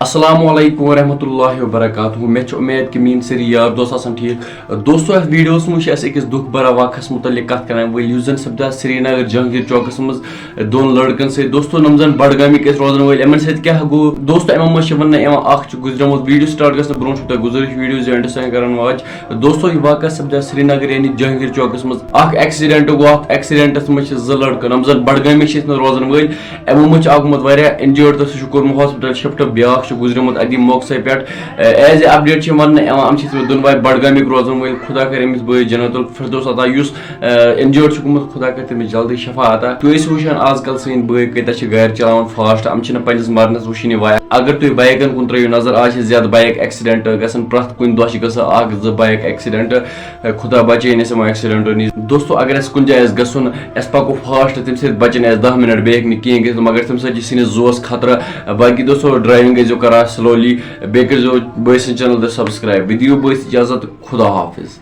السلام علیکم ورحمۃ اللہ وبرکاتہ میں امید کہ میری ساری یار دوست آسان ٹھیک دوستو اس ویڈیوس مجھ أکس دکھ برا واقعس متعلق کت کران ول یُس زن سپدیو سری نگر جہانگیر چوکس مز دون لڑکن ست دوستو نم زن بڈگامک روزن ول یمن ست کیا گو دوستو امن مز ون اخ گزریمت ویڈیو سٹارٹ گھنہ برو تہ گزارش ویڈیو اینڈ تام کران واچ دوستو یہ واقعہ سپدیو سری نگر یعنی جہانگیر چوکس مز اخ ایکسیڈنٹ گو اتھ ایکسیڈنٹس مز زٕ لڑکہٕ نم زن بڈگامک روزن ول امو مز آ گومت واریاہ انجٲرڈ تہ سُہ کورمُت ہاسپٹل شفٹ بیاکھ گزریمت ادی موقع پہ ایز اے اپڈیٹ ون دونوے بڈگامک روزن ول خدا کر امس بھائی جنت الفردوس عطا اس انجٲرڈ گومت خدا کر تمس جلدی شفا عطا تُہۍ ٲسِو وٕچھان آز کل سٲنۍ بٲے کۭتیاہ گاڑِ چلاوان فاسٹ یِم چھِنہٕ پننس مرنس وٕچھنی وایا اگر تُہۍ بایکن کُن ترٲیِو نظر آز چھِ زیادٕ بایک ایکسیڈنٹ گژھان پرٛٮ۪تھ کُنہِ دۄہ چھِ گژھان اکھ زٕ بایک ایکسیڈنٹ خدا بچٲیِن أسۍ یِمو ایکسیڈنٹو نِش دوستو اگر اَسہِ کُنہِ جایہِ آسہِ گژھُن اَسہِ پکو فاسٹ تمہِ سۭتۍ بچن اَسہِ 10 منٹ بیٚیہِ ہیٚکہِ نہٕ کِہیٖنۍ گٔژھِتھ مگر تمہِ سۭتۍ چھِ سٲنِس زووس خطرٕ باقی دوستو ڈرایوِنٛگ ٲسۍزیو کران سلولی بیٚیہِ کٔرۍزیو بٲے سٕنٛز چینل تہِ سبسکرایب بہٕ دِیِو بٲیِس اجازت خدا حافظ